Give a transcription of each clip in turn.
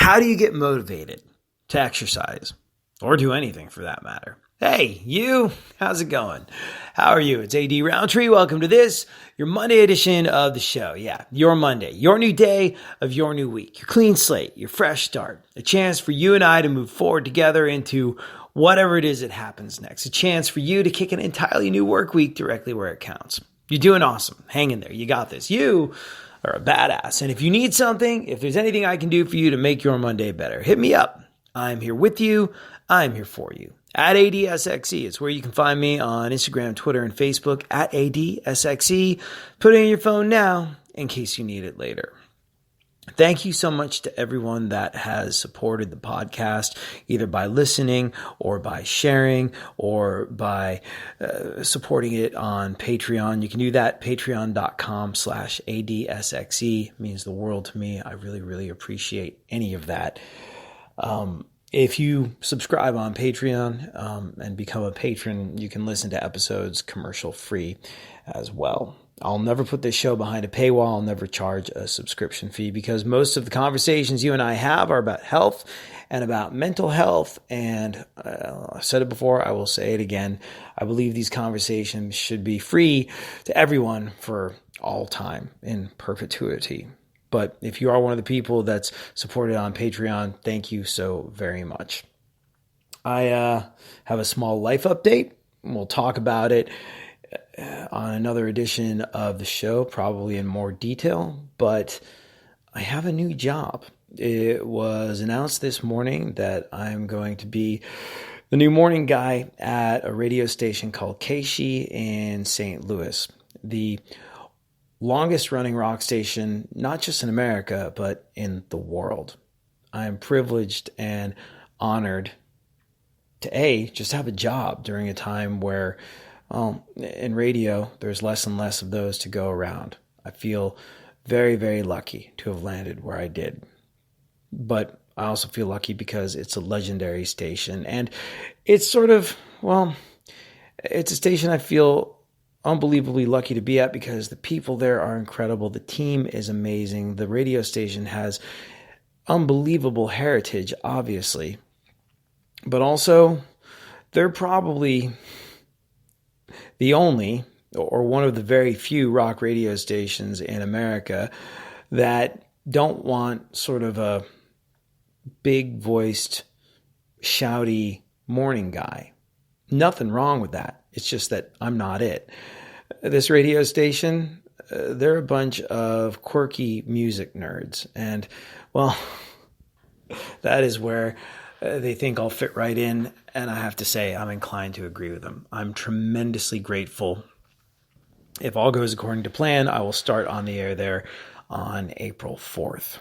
How do you get motivated to exercise or do anything for that matter? Hey, you, how's it going? How are you? It's AD Roundtree. Welcome to this, your Monday edition of the show. Yeah, your Monday, your new day of your new week, your clean slate, your fresh start, a chance for you and I to move forward together into whatever it is that happens next, a chance for you to kick an entirely new work week directly where it counts. You're doing awesome. Hang in there. You got this. You are a badass. And if you need something, if there's anything I can do for you to make your Monday better, hit me up. I'm here with you. I'm here for you. At ADSXE, it's where you can find me on Instagram, Twitter, and Facebook at ADSXE. Put it in your phone now in case you need it later. Thank you so much to everyone that has supported the podcast, either by listening or by sharing or by supporting it on Patreon. You can do that, patreon.com/ADSXE. It means the world to me. I really, really appreciate any of that. If you subscribe on Patreon and become a patron, you can listen to episodes commercial free as well. I'll never put this show behind a paywall. I'll never charge a subscription fee because most of the conversations you and I have are about health and about mental health. And I've said it before, I will say it again. I believe these conversations should be free to everyone for all time in perpetuity. But if you are one of the people that's supported on Patreon, thank you so very much. I have a small life update. We'll talk about it on another edition of the show, probably in more detail. But I have a new job. It was announced this morning that I'm going to be the new morning guy at a radio station called KSHE in St. Louis. The longest running rock station, not just in America, but in the world. I am privileged and honored to just have a job during a time where in radio, there's less and less of those to go around. I feel very, very lucky to have landed where I did. But I also feel lucky because it's a legendary station. And it's sort of, it's a station I feel unbelievably lucky to be at because the people there are incredible. The team is amazing. The radio station has unbelievable heritage, obviously. But also, they're probably the only or one of the very few rock radio stations in America that don't want sort of a big-voiced, shouty morning guy. Nothing wrong with that. It's just that I'm not it. This radio station, they're a bunch of quirky music nerds. And, that is where they think I'll fit right in. And I have to say, I'm inclined to agree with them. I'm tremendously grateful. If all goes according to plan, I will start on the air there on April 4th.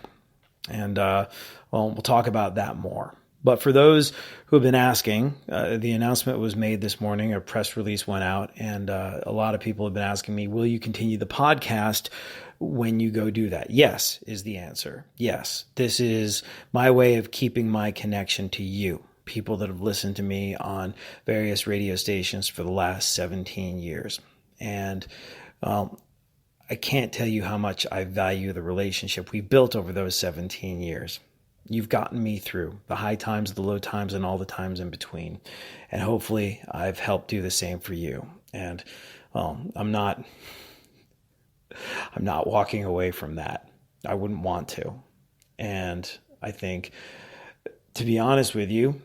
And, we'll talk about that more. But for those who have been asking, the announcement was made this morning. A press release went out, and a lot of people have been asking me, will you continue the podcast when you go do that? Yes, is the answer. Yes, this is my way of keeping my connection to you, people that have listened to me on various radio stations for the last 17 years. And I can't tell you how much I value the relationship we built over those 17 years. You've gotten me through the high times, the low times, and all the times in between. And hopefully I've helped do the same for you. And I'm not walking away from that. I wouldn't want to. And I think, to be honest with you,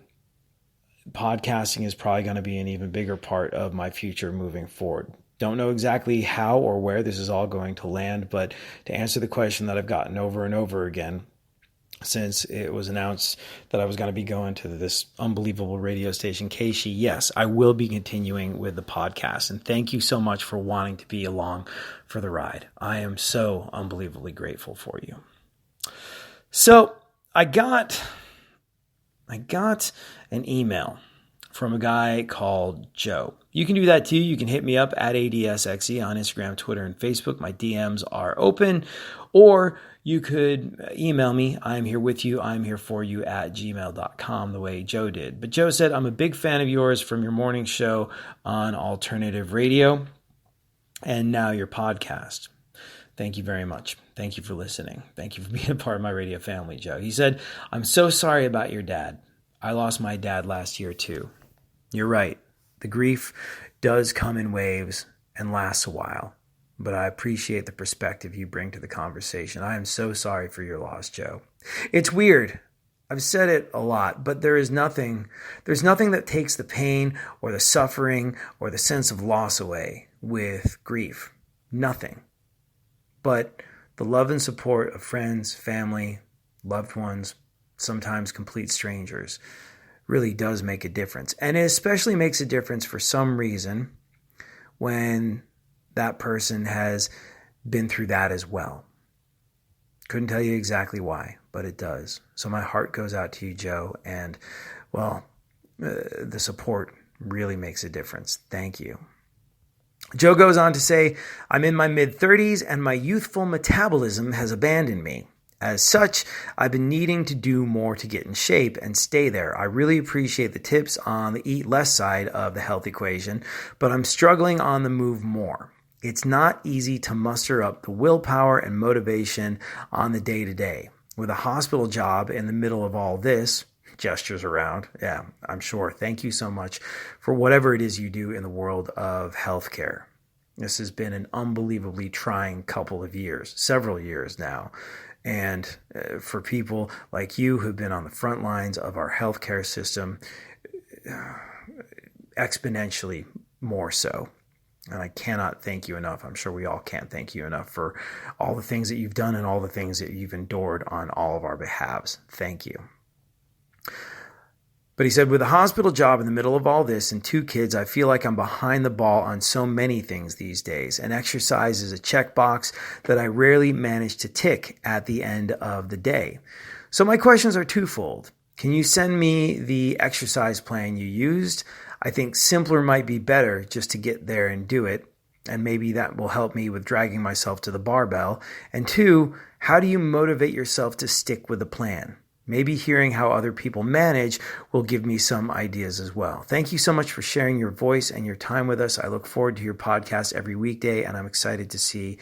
podcasting is probably going to be an even bigger part of my future moving forward. Don't know exactly how or where this is all going to land, but to answer the question that I've gotten over and over again, since it was announced that I was going to be going to this unbelievable radio station, KSHE, yes, I will be continuing with the podcast. And thank you so much for wanting to be along for the ride. I am so unbelievably grateful for you. So I got an email from a guy called Joe. You can do that too. You can hit me up at ADSXE on Instagram, Twitter, and Facebook. My DMs are open. Or you could email me. I'm here with you. I'm here for you at gmail.com the way Joe did. But Joe said, I'm a big fan of yours from your morning show on alternative radio and now your podcast. Thank you very much. Thank you for listening. Thank you for being a part of my radio family, Joe. He said, I'm so sorry about your dad. I lost my dad last year too. You're right. The grief does come in waves and lasts a while, but I appreciate the perspective you bring to the conversation. I am so sorry for your loss, Joe. It's weird. I've said it a lot, but there's nothing that takes the pain or the suffering or the sense of loss away with grief. Nothing. But the love and support of friends, family, loved ones, sometimes complete strangers, really does make a difference. And it especially makes a difference for some reason when that person has been through that as well. Couldn't tell you exactly why, but it does. So my heart goes out to you, Joe, and, the support really makes a difference. Thank you. Joe goes on to say, I'm in my mid-30s and my youthful metabolism has abandoned me. As such, I've been needing to do more to get in shape and stay there. I really appreciate the tips on the eat less side of the health equation, but I'm struggling on the move more. It's not easy to muster up the willpower and motivation on the day-to-day. With a hospital job in the middle of all this, gestures around, yeah, I'm sure. Thank you so much for whatever it is you do in the world of healthcare. This has been an unbelievably trying couple of years, several years now. And for people like you who've been on the front lines of our healthcare system, exponentially more so. And I cannot thank you enough. I'm sure we all can't thank you enough for all the things that you've done and all the things that you've endured on all of our behalves. Thank you. But he said, with a hospital job in the middle of all this and 2 kids, I feel like I'm behind the ball on so many things these days. And exercise is a checkbox that I rarely manage to tick at the end of the day. So my questions are twofold. Can you send me the exercise plan you used? I think simpler might be better just to get there and do it. And maybe that will help me with dragging myself to the barbell. And 2, how do you motivate yourself to stick with the plan? Maybe hearing how other people manage will give me some ideas as well. Thank you so much for sharing your voice and your time with us. I look forward to your podcast every weekday, and I'm excited to see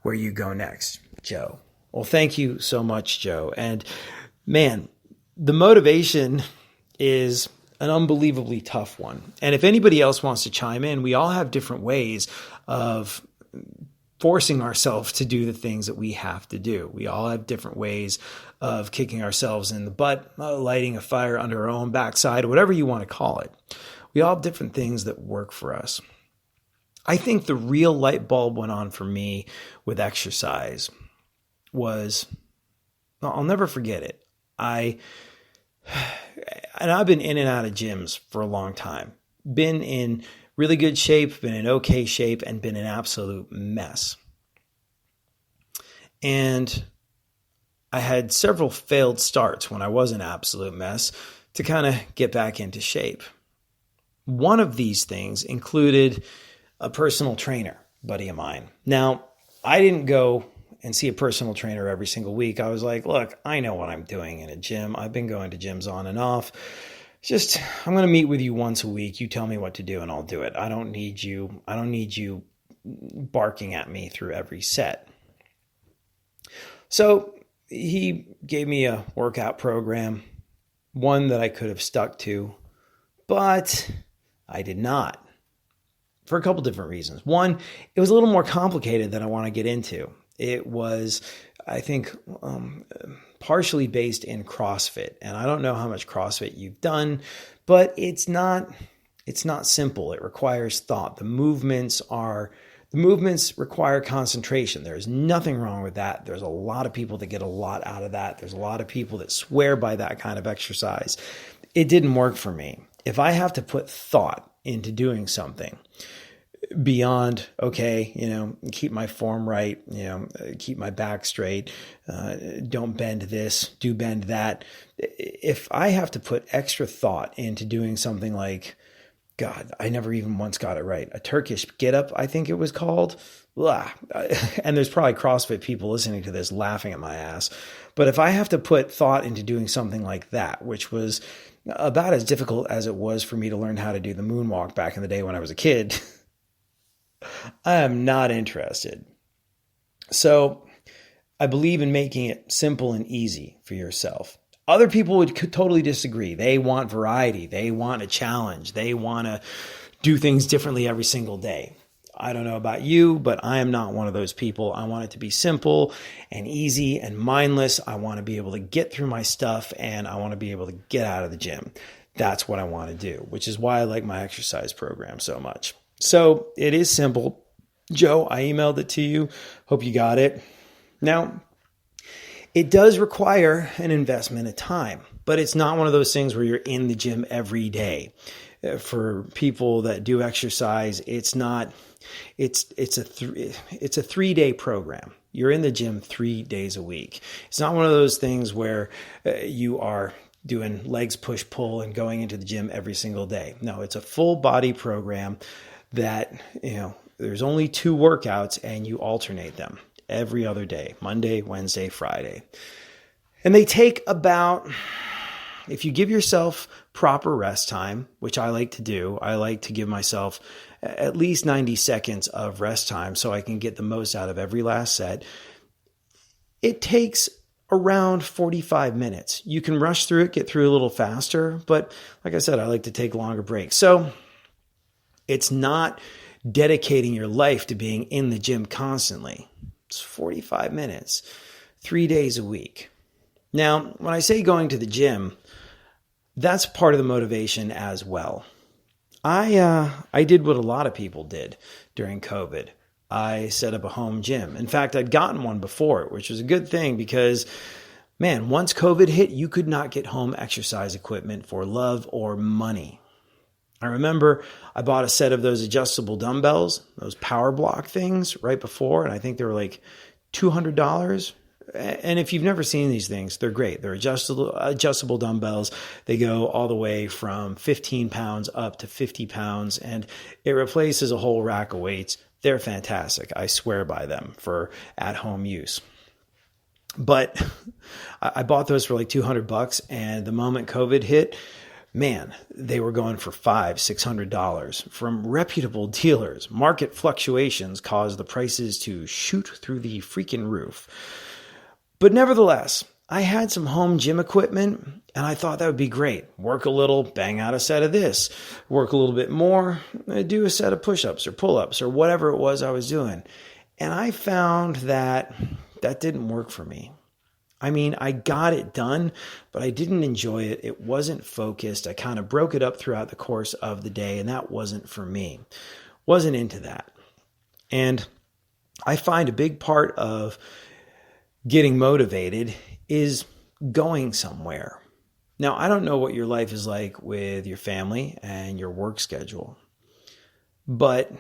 where you go next, Joe. Well, thank you so much, Joe. And man, the motivation is an unbelievably tough one. And if anybody else wants to chime in, we all have different ways of forcing ourselves to do the things that we have to do. We all have different ways of kicking ourselves in the butt, lighting a fire under our own backside, or whatever you want to call it. We all have different things that work for us. I think the real light bulb went on for me with exercise was, I'll never forget it. I've been in and out of gyms for a long time. Been in really good shape, been in okay shape, and been an absolute mess. And I had several failed starts when I was an absolute mess to kind of get back into shape. One of these things included a personal trainer, buddy of mine. Now, I didn't go and see a personal trainer every single week. I was like, look, I know what I'm doing in a gym. I've been going to gyms on and off. I'm going to meet with you once a week. You tell me what to do and I'll do it. I don't need you barking at me through every set. So he gave me a workout program, one that I could have stuck to, but I did not, for a couple different reasons. One, it was a little more complicated than I want to get into. It was, I think, partially based in CrossFit. And I don't know how much CrossFit you've done, but it's not simple. It requires thought. The movements require concentration. There's nothing wrong with that. There's a lot of people that get a lot out of that. There's a lot of people that swear by that kind of exercise. It didn't work for me. If I have to put thought into doing something beyond, keep my form right, keep my back straight, don't bend this, do bend that. If I have to put extra thought into doing something like, God, I never even once got it right, a Turkish get up, I think it was called. Blah. And there's probably CrossFit people listening to this laughing at my ass. But if I have to put thought into doing something like that, which was about as difficult as it was for me to learn how to do the moonwalk back in the day when I was a kid, I am not interested. So I believe in making it simple and easy for yourself. Other people would totally disagree. They want variety. They want a challenge. They want to do things differently every single day. I don't know about you, but I am not one of those people. I want it to be simple and easy and mindless. I want to be able to get through my stuff, and I want to be able to get out of the gym. That's what I want to do, which is why I like my exercise program so much. So it is simple. Joe, I emailed it to you. Hope you got it. Now, it does require an investment of time, but it's not one of those things where you're in the gym every day. For people that do exercise, it's not. It's a 3-day program. You're in the gym 3 days a week. It's not one of those things where you are doing legs, push, pull, and going into the gym every single day. No, it's a full body program that, there's only 2 workouts and you alternate them every other day, Monday, Wednesday, Friday. And they take about, if you give yourself proper rest time, which I like to do, I like to give myself at least 90 seconds of rest time so I can get the most out of every last set. It takes around 45 minutes. You can rush through it, get through a little faster, but like I said, I like to take longer breaks. So it's not dedicating your life to being in the gym constantly. It's 45 minutes, 3 days a week. Now, when I say going to the gym, that's part of the motivation as well. I did what a lot of people did during COVID. I set up a home gym. In fact, I'd gotten one before, which was a good thing because, man, once COVID hit, you could not get home exercise equipment for love or money. I remember I bought a set of those adjustable dumbbells, those power block things right before, and I think they were like $200. And if you've never seen these things, they're great. They're adjustable dumbbells. They go all the way from 15 pounds up to 50 pounds, and it replaces a whole rack of weights. They're fantastic. I swear by them for at-home use. But I bought those for like $200, and the moment COVID hit, man, they were going for $500-$600 from reputable dealers. Market fluctuations caused the prices to shoot through the freaking roof. But nevertheless, I had some home gym equipment, and I thought that would be great. Work a little, bang out a set of this. Work a little bit more, do a set of push-ups or pull-ups or whatever it was I was doing. And I found that didn't work for me. I mean, I got it done, but I didn't enjoy it. It wasn't focused. I kind of broke it up throughout the course of the day, and that wasn't for me. Wasn't into that. And I find a big part of getting motivated is going somewhere. Now, I don't know what your life is like with your family and your work schedule, but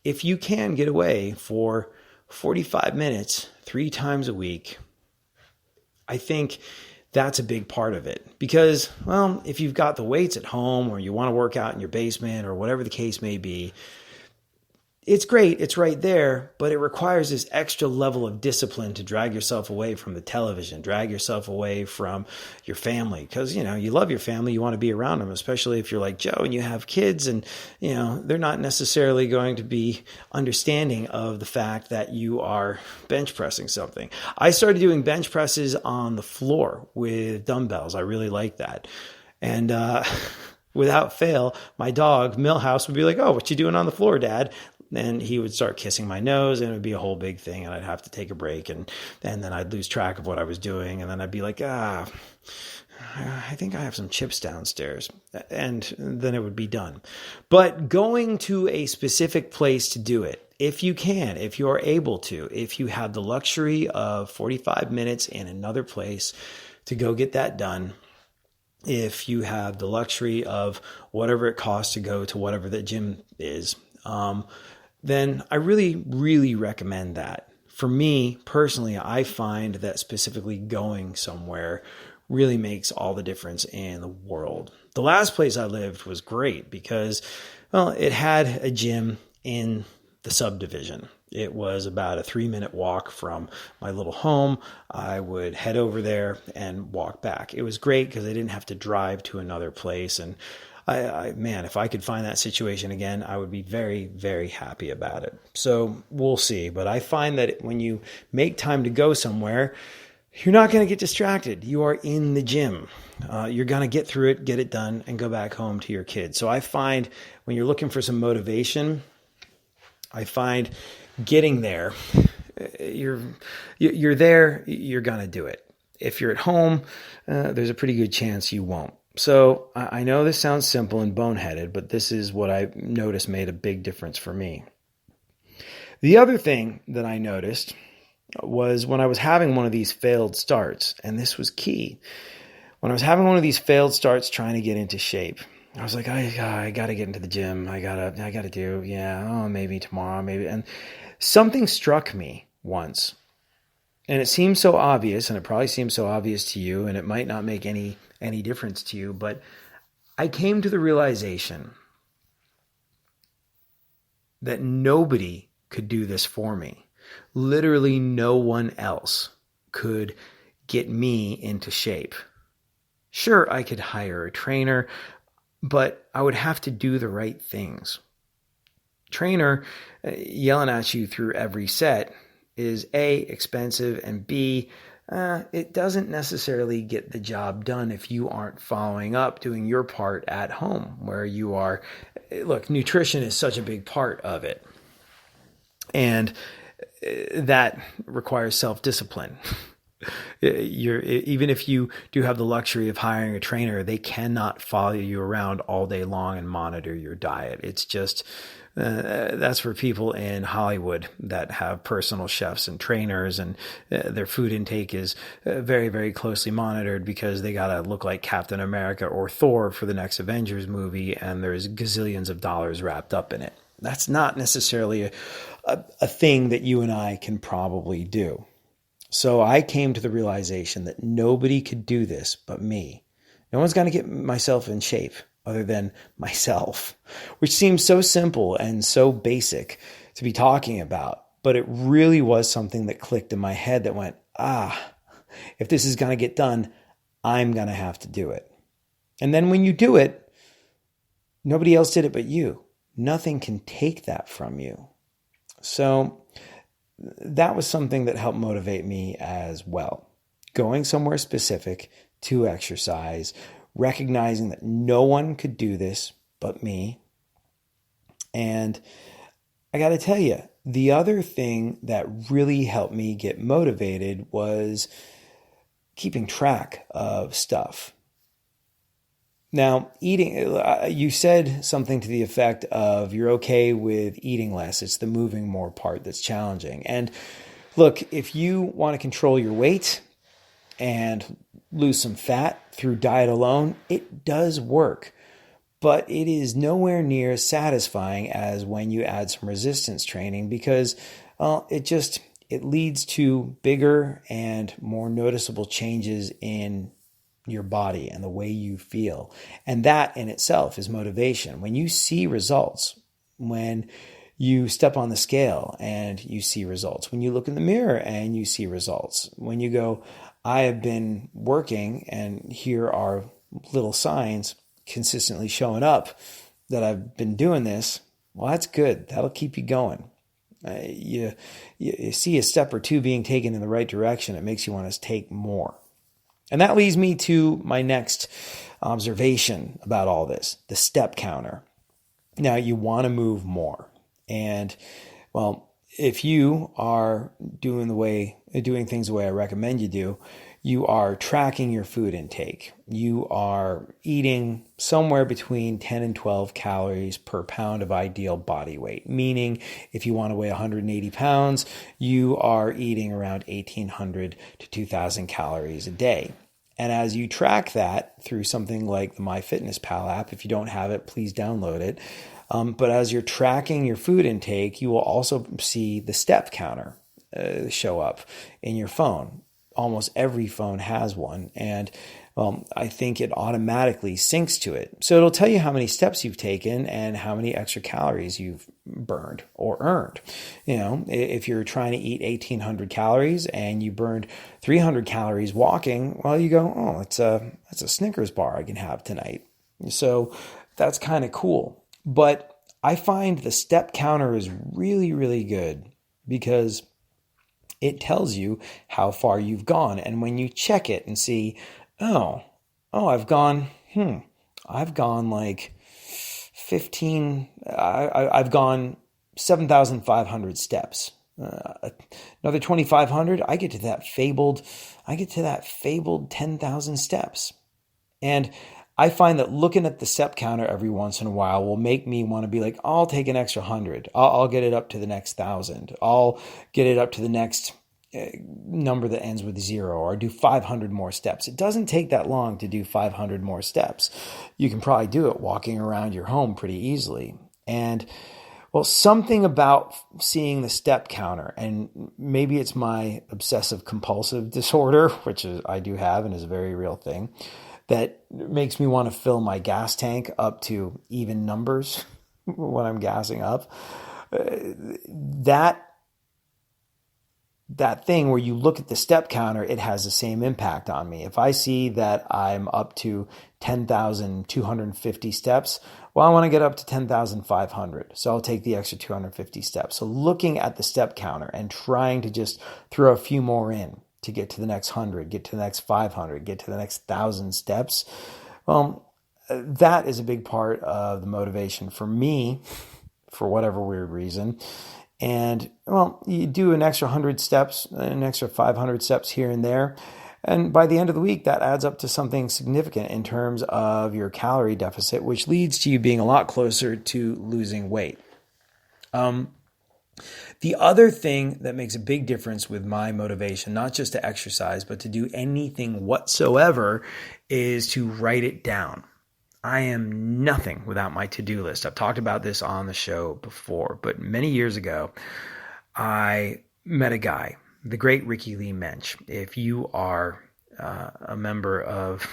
if you can get away for 45 minutes 3 times a week, I think that's a big part of it. Because, well, if you've got the weights at home or you want to work out in your basement or whatever the case may be, it's great. It's right there, but it requires this extra level of discipline to drag yourself away from the television, drag yourself away from your family. Because, you love your family. You want to be around them, especially if you're like Joe and you have kids and, they're not necessarily going to be understanding of the fact that you are bench pressing something. I started doing bench presses on the floor with dumbbells. I really like that. And, without fail, my dog, Millhouse, would be like, "Oh, what you doing on the floor, Dad?" And he would start kissing my nose, and it would be a whole big thing, and I'd have to take a break, and then I'd lose track of what I was doing, and then I'd be like, I think I have some chips downstairs, and then it would be done. But going to a specific place to do it, if you can, if you are able to, if you have the luxury of 45 minutes in another place to go get that done, if you have the luxury of whatever it costs to go to whatever the gym is, then I really, really recommend that. For me personally, I find that specifically going somewhere really makes all the difference in the world. The last place I lived was great because, well, it had a gym in the subdivision. It was about a 3-minute walk from my little home. I would head over there and walk back. It was great because I didn't have to drive to another place, and Man, if I could find that situation again, I would be very, very happy about it. So we'll see. But I find that when you make time to go somewhere, you're not going to get distracted. You are in the gym. You're going to get through it, get it done, and go back home to your kids. So I find when you're looking for some motivation, I find getting there, you're there, you're going to do it. If you're at home, there's a pretty good chance you won't. So I know this sounds simple and boneheaded, but this is what I noticed made a big difference for me. The other thing that I noticed was when I was having one of these failed starts, and this was key. When I was having one of these failed starts trying to get into shape, I was like, I got to get into the gym. I got to do, maybe tomorrow, maybe. And something struck me once. And it seems so obvious, and it probably seems so obvious to you, and it might not make any difference to you, but I came to the realization that nobody could do this for me. Literally no one else could get me into shape. Sure, I could hire a trainer, but I would have to do the right things. Trainer yelling at you through every set is A, expensive, and B, it doesn't necessarily get the job done if you aren't following up, doing your part at home where you are. Look, nutrition is such a big part of it. And that requires self-discipline. Even if you do have the luxury of hiring a trainer, they cannot follow you around all day long and monitor your diet. It's just, that's for people in Hollywood that have personal chefs and trainers, and their food intake is very, very closely monitored because they got to look like Captain America or Thor for the next Avengers movie, and there's gazillions of dollars wrapped up in it. That's not necessarily a thing that you and I can probably do. So I came to the realization that nobody could do this but me. No one's going to get myself in shape other than myself, which seems so simple and so basic to be talking about. But it really was something that clicked in my head that went, if this is going to get done, I'm going to have to do it. And then when you do it, nobody else did it but you. Nothing can take that from you. So that was something that helped motivate me as well. Going somewhere specific to exercise, recognizing that no one could do this but me. And I got to tell you, the other thing that really helped me get motivated was keeping track of stuff. Now, eating, you said something to the effect of you're okay with eating less. It's the moving more part that's challenging. And look, if you want to control your weight and lose some fat through diet alone, it does work. But it is nowhere near as satisfying as when you add some resistance training because it leads to bigger and more noticeable changes in your body and the way you feel. And that in itself is motivation. When you see results, when you step on the scale and you see results, when you look in the mirror and you see results, when you go, I have been working and here are little signs consistently showing up that I've been doing this, well, that's good. That'll keep you going. You see a step or two being taken in the right direction, it makes you want to take more. And that leads me to my next observation about all this, the step counter. Now, you want to move more. And, well, if you are doing things the way I recommend you do, you are tracking your food intake. You are eating somewhere between 10 and 12 calories per pound of ideal body weight. Meaning, if you want to weigh 180 pounds, you are eating around 1,800 to 2,000 calories a day. And as you track that through something like the MyFitnessPal app, if you don't have it, please download it. But as you're tracking your food intake, you will also see the step counter show up in your phone. Almost every phone has one. And I think it automatically syncs to it. So it'll tell you how many steps you've taken and how many extra calories you've burned or earned. You know, if you're trying to eat 1,800 calories and you burned 300 calories walking, well, you go, that's a Snickers bar I can have tonight. So that's kind of cool. But I find the step counter is really, really good because it tells you how far you've gone. And when you check it and see, oh, I've gone, I've gone like 15, I've gone 7,500 steps. Another 2,500, I get to that fabled 10,000 steps. And I find that looking at the step counter every once in a while will make me want to be like, I'll take an extra 100. I'll get it up to the next 1,000. I'll get it up to the next number that ends with 0, or do 500 more steps. It doesn't take that long to do 500 more steps. You can probably do it walking around your home pretty easily. And well, something about seeing the step counter, and maybe it's my obsessive compulsive disorder, which I do have and is a very real thing, that makes me want to fill my gas tank up to even numbers when I'm gassing up. That thing where you look at the step counter, it has the same impact on me. If I see that I'm up to 10,250 steps, well, I want to get up to 10,500. So I'll take the extra 250 steps. So looking at the step counter and trying to just throw a few more in to get to the next 100, get to the next 500, get to the next 1,000 steps, well, that is a big part of the motivation for me, for whatever weird reason. And, well, you do an extra 100 steps, an extra 500 steps here and there. And by the end of the week, that adds up to something significant in terms of your calorie deficit, which leads to you being a lot closer to losing weight. The other thing that makes a big difference with my motivation, not just to exercise, but to do anything whatsoever, is to write it down. I am nothing without my to-do list. I've talked about this on the show before, but many years ago, I met a guy, the great Ricky Lee Mensch. If you are a member of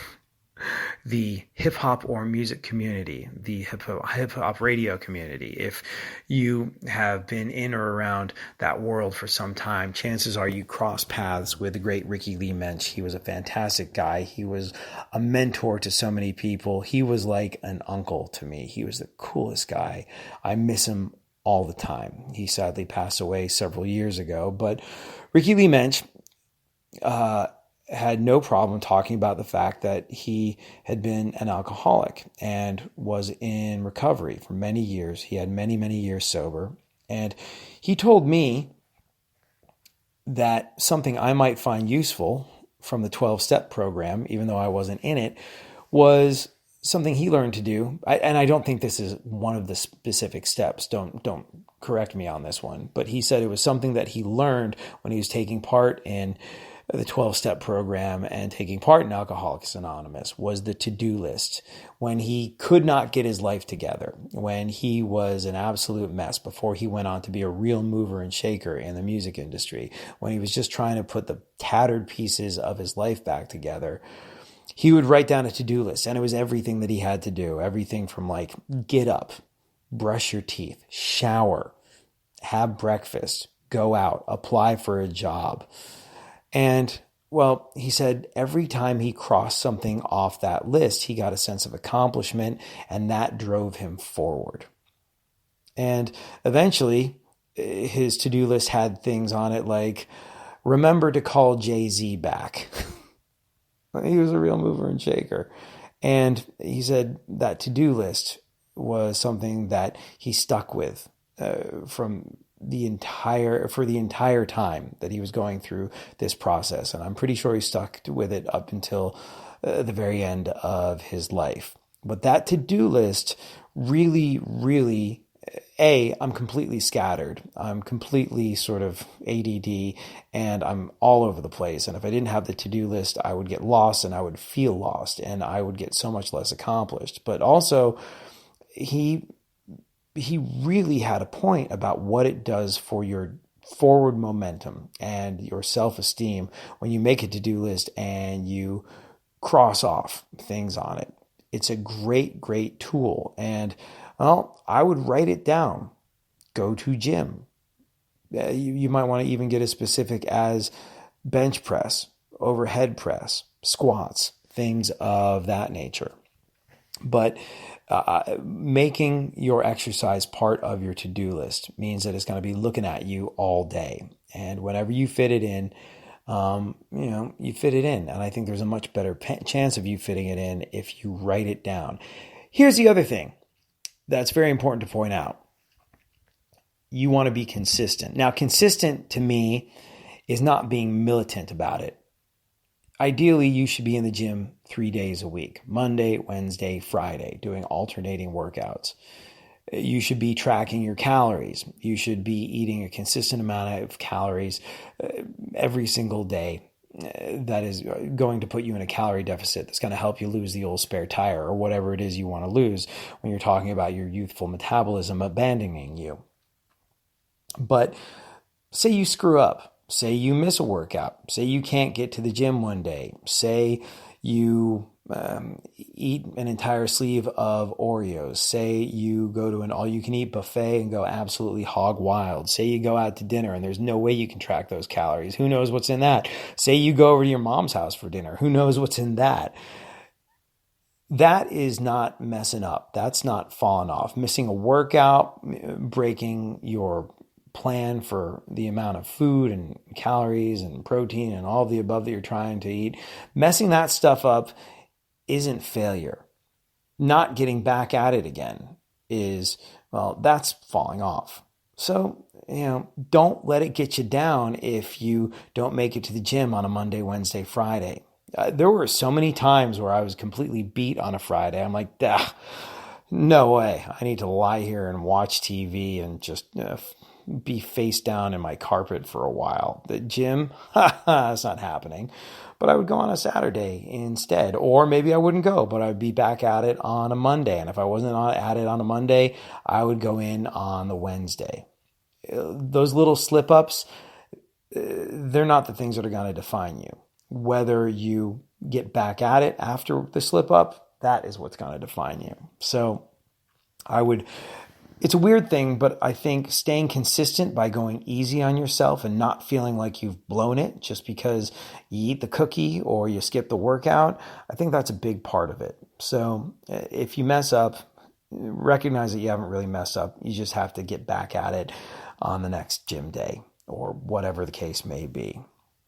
the hip hop or music community, the hip hop radio community, if you have been in or around that world for some time, chances are you cross paths with the great Ricky Lee Mensch. He was a fantastic guy. He was a mentor to so many people. He was like an uncle to me. He was the coolest guy. I miss him all the time. He sadly passed away several years ago, but Ricky Lee Mensch had no problem talking about the fact that he had been an alcoholic and was in recovery for many years. He had many, many years sober. And he told me that something I might find useful from the 12-step program, even though I wasn't in it, was something he learned to do. And I don't think this is one of the specific steps. Don't correct me on this one. But he said it was something that he learned when he was taking part in the 12-step program and taking part in Alcoholics Anonymous, was the to-do list. When he could not get his life together, when he was an absolute mess before he went on to be a real mover and shaker in the music industry, when he was just trying to put the tattered pieces of his life back together, he would write down a to-do list, and it was everything that he had to do. Everything from like get up, brush your teeth, shower, have breakfast, go out, apply for a job. And, well, he said every time he crossed something off that list, he got a sense of accomplishment, and that drove him forward. And eventually, his to-do list had things on it like, remember to call Jay-Z back. He was a real mover and shaker. And he said that to-do list was something that he stuck with for the entire time that he was going through this process. And I'm pretty sure he stuck with it up until the very end of his life. But that to-do list really, really, I'm completely scattered. I'm completely sort of ADD, and I'm all over the place. And if I didn't have the to-do list, I would get lost, and I would feel lost, and I would get so much less accomplished. But also, he really had a point about what it does for your forward momentum and your self-esteem when you make a to-do list and you cross off things on it. It's a great, great tool. And, well, I would write it down. Go to gym. You might want to even get as specific as bench press, overhead press, squats, things of that nature. But making your exercise part of your to-do list means that it's going to be looking at you all day. And whenever you fit it in, you fit it in. And I think there's a much better chance of you fitting it in if you write it down. Here's the other thing that's very important to point out. You want to be consistent. Now, consistent to me is not being militant about it. Ideally, you should be in the gym 3 days a week, Monday, Wednesday, Friday, doing alternating workouts. You should be tracking your calories. You should be eating a consistent amount of calories every single day. That is going to put you in a calorie deficit that's going to help you lose the old spare tire or whatever it is you want to lose when you're talking about your youthful metabolism abandoning you. But say you screw up. Say you miss a workout. Say you can't get to the gym one day. Say you eat an entire sleeve of Oreos. Say you go to an all-you-can-eat buffet and go absolutely hog wild. Say you go out to dinner and there's no way you can track those calories. Who knows what's in that? Say you go over to your mom's house for dinner. Who knows what's in that? That is not messing up. That's not falling off. Missing a workout, breaking your plan for the amount of food and calories and protein and all of the above that you're trying to eat. Messing that stuff up isn't failure. Not getting back at it again is, well, that's falling off. So, don't let it get you down if you don't make it to the gym on a Monday, Wednesday, Friday. There were so many times where I was completely beat on a Friday. I'm like, no way. I need to lie here and watch TV and just be face down in my carpet for a while. The gym, that's not happening. But I would go on a Saturday instead. Or maybe I wouldn't go, but I'd be back at it on a Monday. And if I wasn't at it on a Monday, I would go in on the Wednesday. Those little slip-ups, they're not the things that are going to define you. Whether you get back at it after the slip-up, that is what's going to define you. So it's a weird thing, but I think staying consistent by going easy on yourself and not feeling like you've blown it just because you eat the cookie or you skip the workout, I think that's a big part of it. So if you mess up, recognize that you haven't really messed up. You just have to get back at it on the next gym day or whatever the case may be.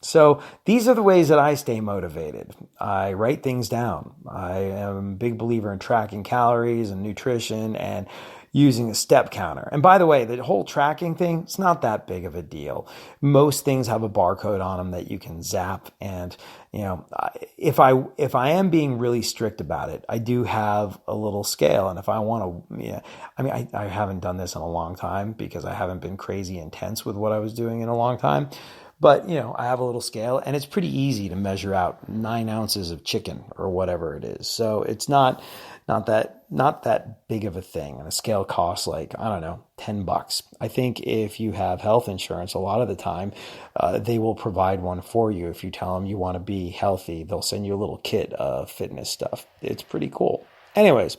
So these are the ways that I stay motivated. I write things down. I am a big believer in tracking calories and nutrition and using a step counter. And by the way, the whole tracking thing, it's not that big of a deal. Most things have a barcode on them that you can zap. And, if I am being really strict about it, I do have a little scale. And if I want to, I haven't done this in a long time because I haven't been crazy intense with what I was doing in a long time. But, I have a little scale and it's pretty easy to measure out 9 ounces of chicken or whatever it is. So it's not that big of a thing. And a scale costs like, I don't know, $10. I think if you have health insurance, a lot of the time, they will provide one for you. If you tell them you want to be healthy, they'll send you a little kit of fitness stuff. It's pretty cool. Anyways,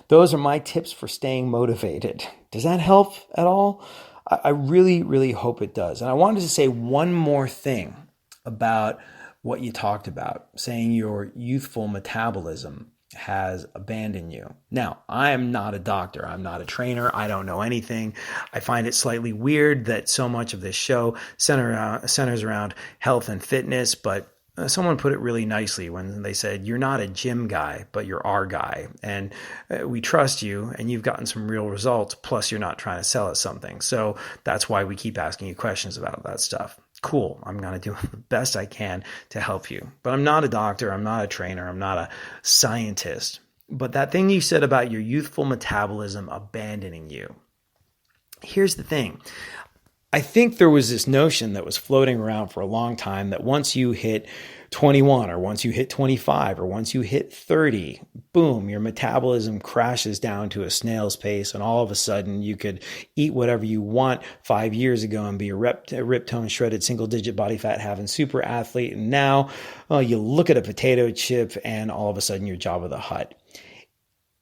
those are my tips for staying motivated. Does that help at all? I really, really hope it does. And I wanted to say one more thing about what you talked about, saying your youthful metabolism has abandoned you. Now, I am not a doctor. I'm not a trainer. I don't know anything. I find it slightly weird that so much of this show centers around health and fitness, but someone put it really nicely when they said, you're not a gym guy, but you're our guy. And we trust you and you've gotten some real results. Plus, you're not trying to sell us something. So that's why we keep asking you questions about that stuff. Cool. I'm going to do the best I can to help you. But I'm not a doctor. I'm not a trainer. I'm not a scientist. But that thing you said about your youthful metabolism abandoning you. Here's the thing. I think there was this notion that was floating around for a long time that once you hit 21 or once you hit 25 or once you hit 30, boom, your metabolism crashes down to a snail's pace and all of a sudden you could eat whatever you want 5 years ago and be a ripped toned, shredded, single-digit body fat having super athlete. And now you look at a potato chip and all of a sudden you're Jabba the Hutt.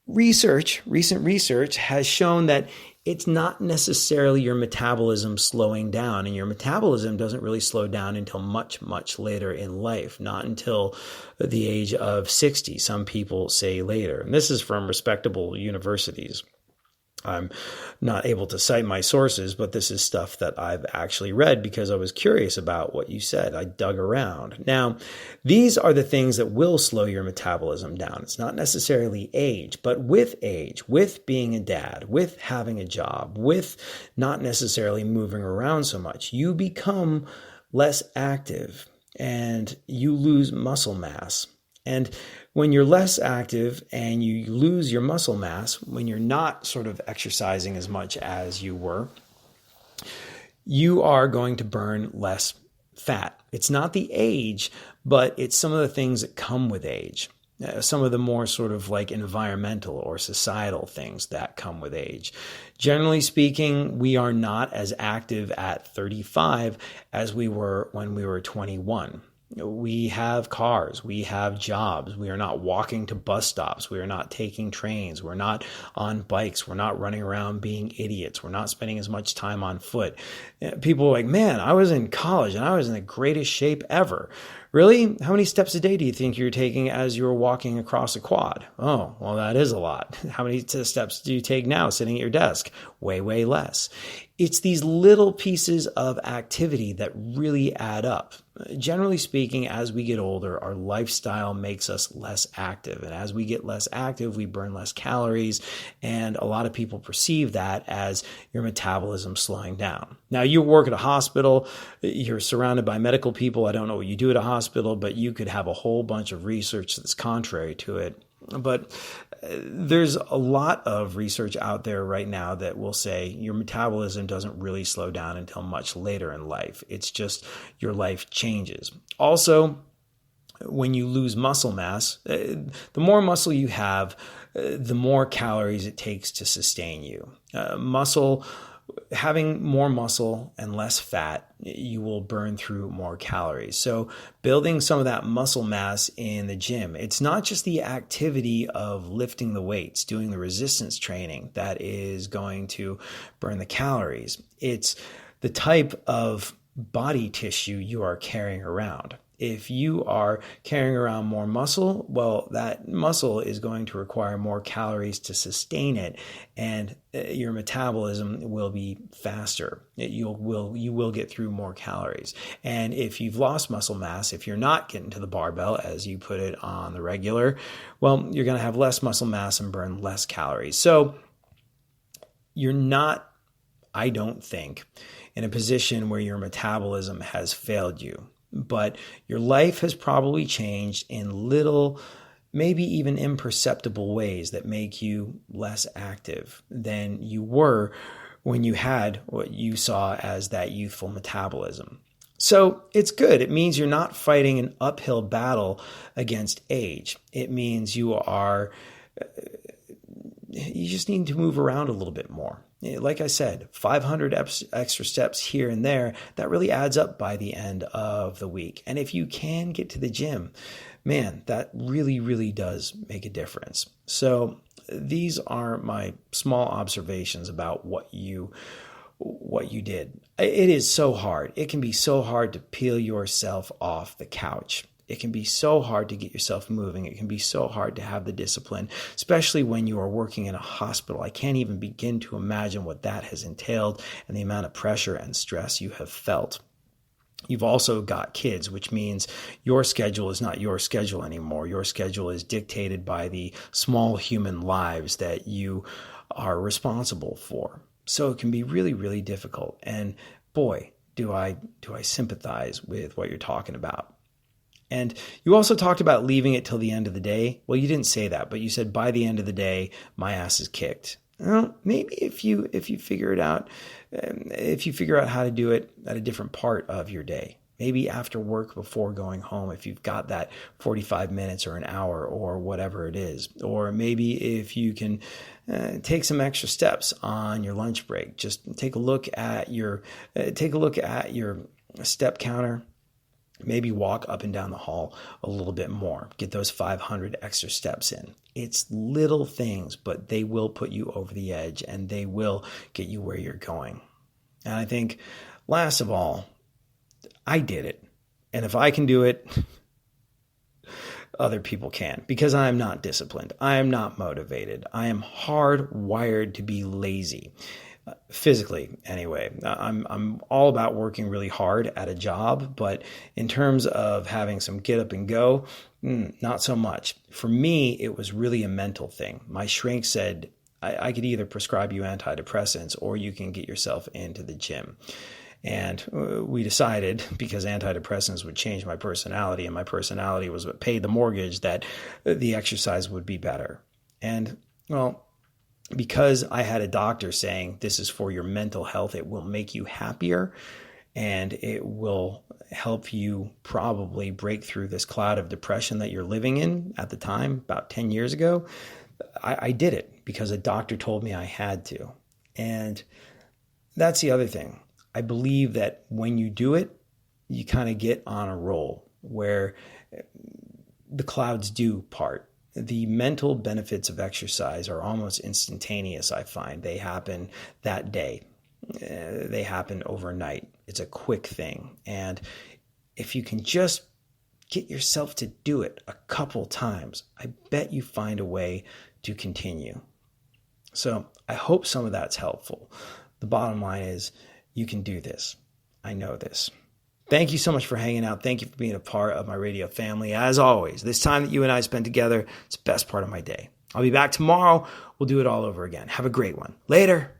recent research has shown that it's not necessarily your metabolism slowing down, and your metabolism doesn't really slow down until much, much later in life, not until the age of 60. Some people say later. And this is from respectable universities. I'm not able to cite my sources, but this is stuff that I've actually read because I was curious about what you said. I dug around. Now, these are the things that will slow your metabolism down. It's not necessarily age, but with age, with being a dad, with having a job, with not necessarily moving around so much, you become less active and you lose muscle mass. And when you're less active and you lose your muscle mass, when you're not sort of exercising as much as you were, you are going to burn less fat. It's not the age, but it's some of the things that come with age. Some of the more sort of like environmental or societal things that come with age. Generally speaking, we are not as active at 35 as we were when we were 21. We have cars, we have jobs, we are not walking to bus stops, we are not taking trains, we're not on bikes, we're not running around being idiots, we're not spending as much time on foot. People are like, man, I was in college and I was in the greatest shape ever. Really? How many steps a day do you think you're taking as you're walking across a quad? Oh, well, that is a lot. How many steps do you take now sitting at your desk? Way, way less. It's these little pieces of activity that really add up. Generally speaking, as we get older, our lifestyle makes us less active. And as we get less active, we burn less calories. And a lot of people perceive that as your metabolism slowing down. Now, you work at a hospital, you're surrounded by medical people. I don't know what you do at a hospital, but you could have a whole bunch of research that's contrary to it. But there's a lot of research out there right now that will say your metabolism doesn't really slow down until much later in life. It's just your life changes. Also, when you lose muscle mass, the more muscle you have, the more calories it takes to sustain you. Having more muscle and less fat, you will burn through more calories. So building some of that muscle mass in the gym, it's not just the activity of lifting the weights, doing the resistance training that is going to burn the calories. It's the type of body tissue you are carrying around. If you are carrying around more muscle, well, that muscle is going to require more calories to sustain it, and your metabolism will be faster. You will get through more calories. And if you've lost muscle mass, if you're not getting to the barbell, as you put it on the regular, well, you're going to have less muscle mass and burn less calories. So you're not, I don't think, in a position where your metabolism has failed you. But your life has probably changed in little, maybe even imperceptible ways that make you less active than you were when you had what you saw as that youthful metabolism. So it's good. It means you're not fighting an uphill battle against age. It means you just need to move around a little bit more. Like I said, 500 extra steps here and there, that really adds up by the end of the week. And if you can get to the gym, man, that really, really does make a difference. So these are my small observations about what you did. It is so hard. It can be so hard to peel yourself off the couch. It can be so hard to get yourself moving. It can be so hard to have the discipline, especially when you are working in a hospital. I can't even begin to imagine what that has entailed and the amount of pressure and stress you have felt. You've also got kids, which means your schedule is not your schedule anymore. Your schedule is dictated by the small human lives that you are responsible for. So it can be really, really difficult. And boy, do I sympathize with what you're talking about. And you also talked about leaving it till the end of the day. Well, you didn't say that, but you said by the end of the day, my ass is kicked. Well, maybe if you figure it out, if you figure out how to do it at a different part of your day, maybe after work before going home, if you've got that 45 minutes or an hour or whatever it is, or maybe if you can take some extra steps on your lunch break, just take a look at your step counter. Maybe walk up and down the hall a little bit more. Get those 500 extra steps in. It's little things, but they will put you over the edge and they will get you where you're going. And I think, last of all, I did it. And if I can do it, other people can, because I am not disciplined. I am not motivated. I am hardwired to be lazy. Physically, anyway. I'm all about working really hard at a job, but in terms of having some get up and go, not so much. For me, it was really a mental thing. My shrink said, I could either prescribe you antidepressants or you can get yourself into the gym. And we decided, because antidepressants would change my personality and my personality was what paid the mortgage, that the exercise would be better. And, well, because I had a doctor saying this is for your mental health, it will make you happier and it will help you probably break through this cloud of depression that you're living in at the time, about 10 years ago. I did it because a doctor told me I had to. And that's the other thing. I believe that when you do it, you kind of get on a roll where the clouds do part. The mental benefits of exercise are almost instantaneous, I find. They happen that day. They happen overnight. It's a quick thing. And if you can just get yourself to do it a couple times, I bet you find a way to continue. So I hope some of that's helpful. The bottom line is you can do this. I know this. Thank you so much for hanging out. Thank you for being a part of my radio family. As always, this time that you and I spend together, it's the best part of my day. I'll be back tomorrow. We'll do it all over again. Have a great one. Later.